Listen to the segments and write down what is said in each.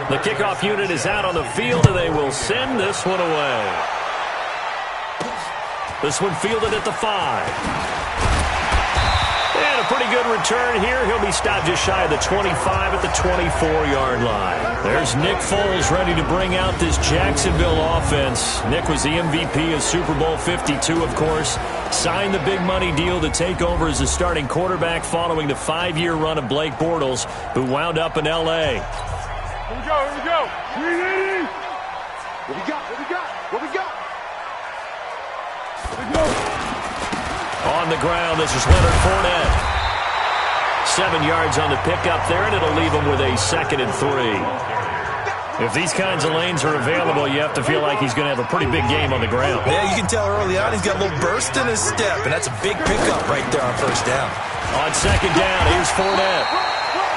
The kickoff unit is out on the field, and they will send this one away. This one fielded at the 5. And a pretty good return here. He'll be stopped just shy of the 25 at the 24-yard line. There's Nick Foles ready to bring out this Jacksonville offense. Nick was the MVP of Super Bowl 52, of course. Signed the big money deal to take over as a starting quarterback following the 5-year run of Blake Bortles, who wound up in L.A. Here we go, here we go. What we got, what we got, what we got? Here we go. On the ground, this is Leonard Fournette. 7 yards on the pickup there, and it'll leave him with a 2nd and 3. If these kinds of lanes are available, you have to feel like he's going to have a pretty big game on the ground. Yeah, you can tell early on he's got a little burst in his step, and that's a big pickup right there on first down. On 2nd down, here's Fournette.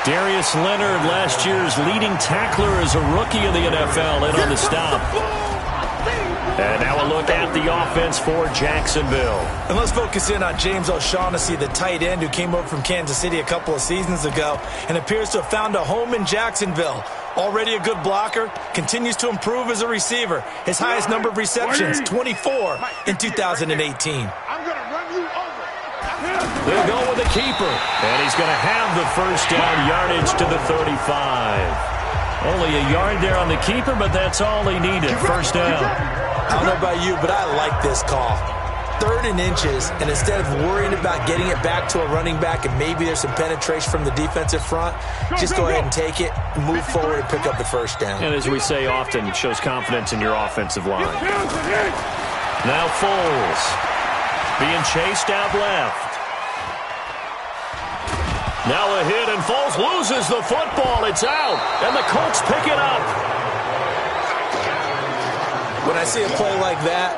Darius Leonard, last year's leading tackler as a rookie in the NFL, in on the stop. And now a look at the offense for Jacksonville. And let's focus in on James O'Shaughnessy, the tight end who came over from Kansas City a couple of seasons ago and appears to have found a home in Jacksonville. Already a good blocker, continues to improve as a receiver. His highest number of receptions, 24 in 2018. I'm going to run you over. They'll go with the keeper. And he's going to have the first down yardage to the 35. Only a yard there on the keeper, but that's all he needed. First down. I don't know about you, but I like this call. 3rd and inches, and instead of worrying about getting it back to a running back and maybe there's some penetration from the defensive front, just go ahead and take it, move forward, and pick up the first down. And as we say often, shows confidence in your offensive line. Now Foles being chased out left. Now a hit, and Foles loses the football. It's out, and the Colts pick it up. When I see a play like that,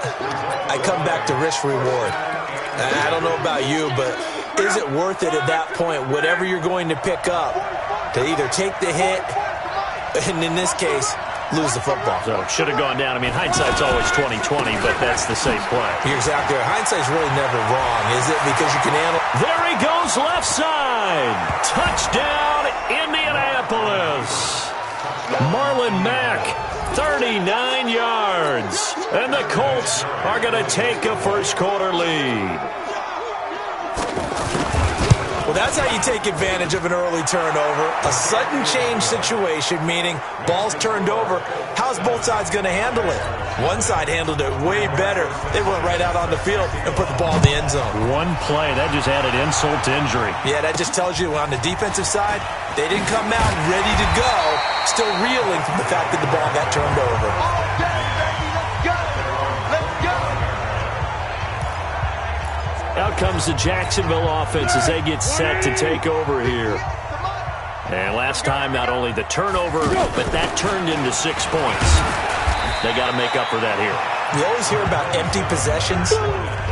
I come back to risk-reward. I don't know about you, but is it worth it at that point, whatever you're going to pick up, to either take the hit, and in this case, lose the football? So it should have gone down. I mean, hindsight's always 20/20, but that's the same play. You're exactly right. Hindsight's really never wrong, is it? Because you can handle. There he goes, left side. Touchdown, Indianapolis. Marlon Mack, 39 yards. And the Colts are going to take a first-quarter lead. Well, that's how you take advantage of an early turnover. A sudden change situation, meaning ball's turned over. How's both sides going to handle it? One side handled it way better. They went right out on the field and put the ball in the end zone. One play, that just added insult to injury. Yeah, that just tells you on the defensive side, they didn't come out ready to go, still reeling from the fact that the ball got turned over. Out comes the Jacksonville offense as they get set to take over here. And last time, not only the turnover, but that turned into 6 points. They got to make up for that here. You always hear about empty possessions,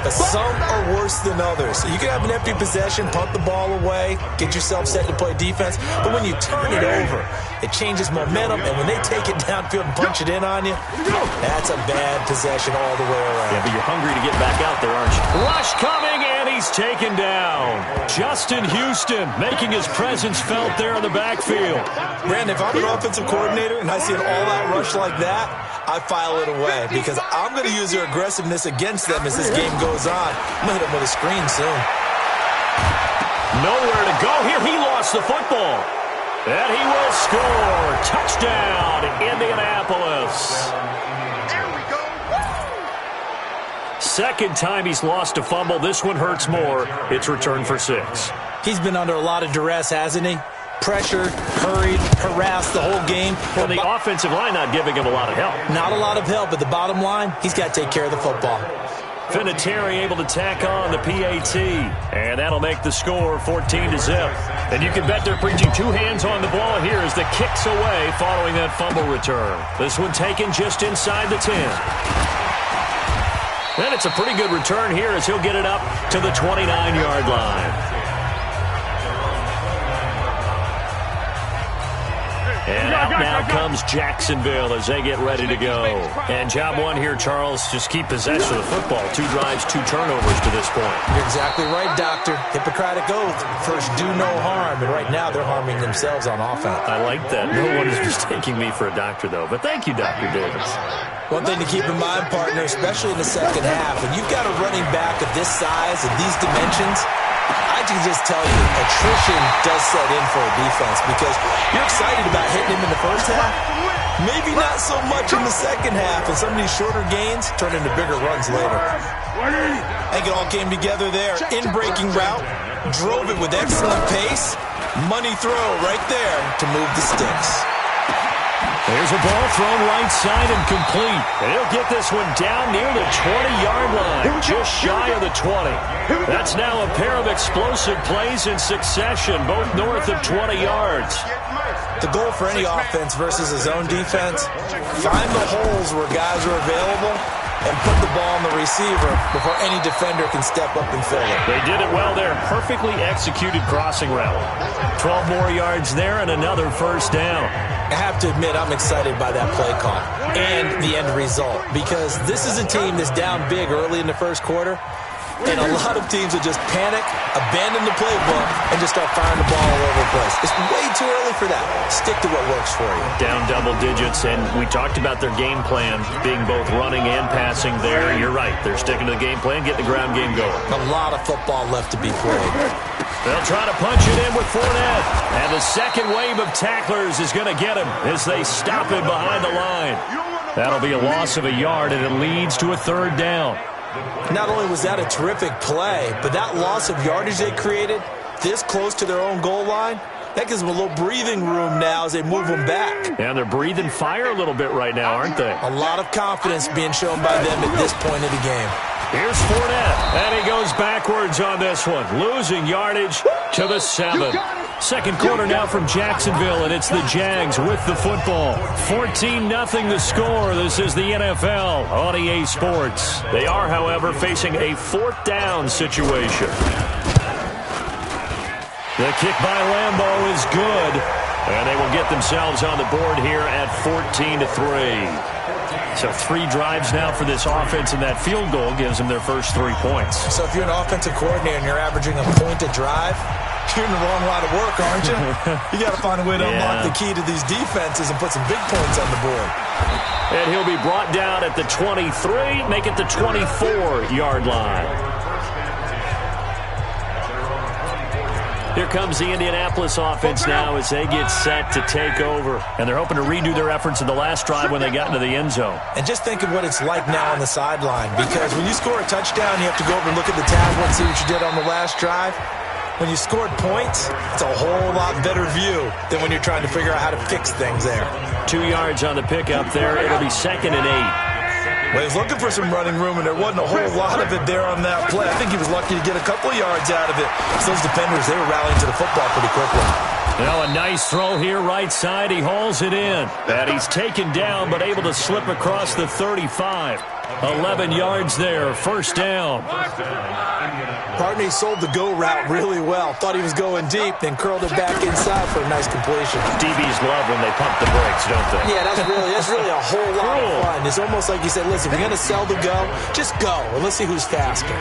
but some are worse than others. So you can have an empty possession, punt the ball away, get yourself set to play defense, but when you turn it over, it changes momentum, and when they take it downfield and punch it in on you, that's a bad possession all the way around. Yeah, but you're hungry to get back out there, aren't you? Rush coming, and he's taken down. Justin Houston making his presence felt there in the backfield. Brandon, if I'm an offensive coordinator and I see an all-out rush like that, I file it away because I'm going to use their aggressiveness against them as this game goes on. I'm going to hit them with a screen soon. Nowhere to go here. He lost the football. And he will score. Touchdown, Indianapolis. There we go. Second time he's lost a fumble. This one hurts more. It's returned for 6. He's been under a lot of duress, hasn't he? Pressured, hurried, harassed the whole game. Well, the offensive line not giving him a lot of help. Not a lot of help, but the bottom line, he's got to take care of the football. Vinatieri able to tack on the PAT. And that'll make the score 14-0. And you can bet they're preaching 2 hands on the ball here as the kick's away following that fumble return. This one taken just inside the 10. And it's a pretty good return here as he'll get it up to the 29-yard line. And out now comes Jacksonville as they get ready to go. And job one here, Charles, just keep possession of the football. 2 drives, 2 turnovers to this point. You're exactly right, Doctor. Hippocratic oath. First, do no harm. And right now, they're harming themselves on offense. I like that. No one is mistaking me for a doctor, though. But thank you, Dr. Davis. One thing to keep in mind, partner, especially in the second half, when you've got a running back of this size and these dimensions, I can just tell you, attrition does set in for a defense because you're excited about hitting him in the first half. Maybe not so much in the second half, and some of these shorter gains turn into bigger runs later. I think it all came together there. In-breaking route, drove it with excellent pace. Money throw right there to move the sticks. There's a ball thrown right side and complete. And he'll get this one down near the 20-yard line, just shy of the 20. That's now a pair of explosive plays in succession, both north of 20 yards. The goal for any offense versus a zone defense, find the holes where guys are available and put the ball on the receiver before any defender can step up and fill it. They did it well there. Perfectly executed crossing route. 12 more yards there and another first down. I have to admit, I'm excited by that play call and the end result because this is a team that's down big early in the first quarter, and a lot of teams will just panic, abandon the playbook, and just start firing the ball all over the place. It's way too early for that. Stick to what works for you. Down double digits, and we talked about their game plan being both running and passing there. You're right. They're sticking to the game plan, getting the ground game going. A lot of football left to be played. They'll try to punch it in with Fournette. And the second wave of tacklers is going to get him as they stop him behind the line. That'll be a loss of a yard, and it leads to a third down. Not only was that a terrific play, but that loss of yardage they created this close to their own goal line, that gives them a little breathing room now as they move them back. And they're breathing fire a little bit right now, aren't they? A lot of confidence being shown by them at this point of the game. Here's Fournette, and he goes backwards on this one, losing yardage to the 7. Second quarter now from Jacksonville, and it's the Jags with the football. 14-0 the score. This is the NFL on EA Sports. They are, however, facing a 4th down situation. The kick by Lambeau is good, and they will get themselves on the board here at 14-3. So 3 drives now for this offense, and that field goal gives them their first 3 points. So if you're an offensive coordinator and you're averaging a point a drive, you're in the wrong line of work, aren't you? You got to find a way to unlock the key to these defenses and put some big points on the board. And he'll be brought down at the 23, make it the 24-yard line. Here comes the Indianapolis offense now as they get set to take over. And they're hoping to redo their efforts in the last drive when they got into the end zone. And just think of what it's like now on the sideline, because when you score a touchdown, you have to go over and look at the tablet and see what you did on the last drive. When you scored points, it's a whole lot better view than when you're trying to figure out how to fix things there. 2 yards on the pickup there. It'll be 2nd and 8. Well, he was looking for some running room, and there wasn't a whole lot of it there on that play. I think he was lucky to get a couple of yards out of it. So those defenders, they were rallying to the football pretty quickly. Now a nice throw here right side. He hauls it in. And he's taken down, but able to slip across the 35. 11 yards there. First down. Partner, he sold the go route really well. Thought he was going deep, then curled it back inside for a nice completion. DBs love when they pump the brakes, don't they? Yeah, that's really a whole lot of fun. It's almost like you said, listen, if you're going to sell the go, just go, and let's see who's faster.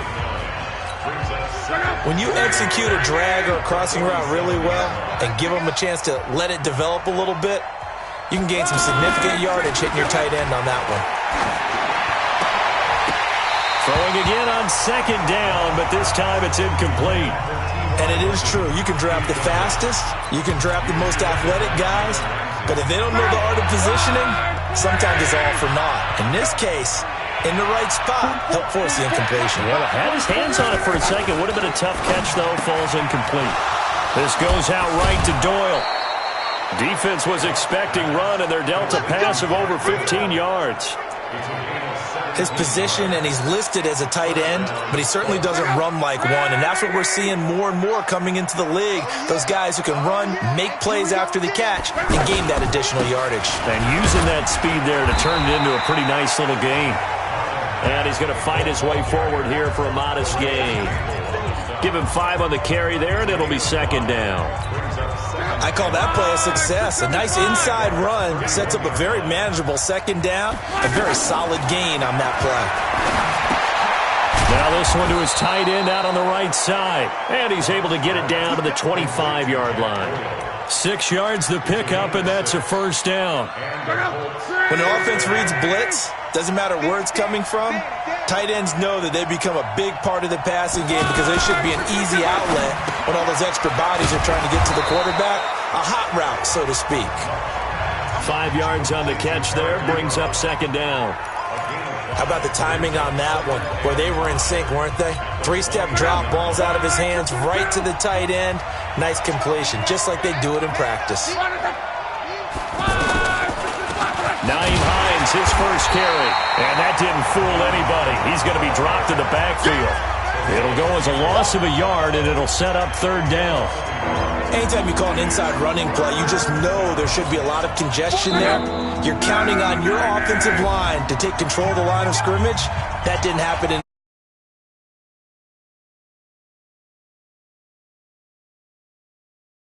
When you execute a drag or a crossing route really well and give them a chance to let it develop a little bit, you can gain some significant yardage hitting your tight end on that one. Throwing again on 2nd down, but this time it's incomplete. And it is true. You can draft the fastest, you can draft the most athletic guys, but if they don't know the art of positioning, sometimes it's all for naught. In this case, in the right spot, help force the incompletion. Well, had his hands on it for a second. Would have been a tough catch, though. Falls incomplete. This goes out right to Doyle. Defense was expecting run, and they're dealt a pass of over 15 yards. His position, and he's listed as a tight end, but he certainly doesn't run like one, and that's what we're seeing more and more coming into the league. Those guys who can run, make plays after the catch, and gain that additional yardage. And using that speed there to turn it into a pretty nice little gain. And he's going to fight his way forward here for a modest gain. Give him 5 on the carry there, and it'll be 2nd down. I call that play a success. A nice inside run sets up a very manageable second down. A very solid gain on that play. Now this one to his tight end out on the right side. And he's able to get it down to the 25-yard line. 6 yards the pickup, and that's a first down. When the offense reads blitz, doesn't matter where it's coming from, tight ends know that they become a big part of the passing game because they should be an easy outlet when all those extra bodies are trying to get to the quarterback. A hot route, so to speak. 5 yards on the catch there, brings up second down. How about the timing on that one, where they were in sync, weren't they? 3-step drop, ball's out of his hands, right to the tight end. Nice completion, just like they do it in practice. Nyheim Hines, his first carry. And that didn't fool anybody. He's going to be dropped in the backfield. It'll go as a loss of a yard, and it'll set up third down. Anytime you call an inside running play, you just know there should be a lot of congestion there. You're counting on your offensive line to take control of the line of scrimmage. That didn't happen in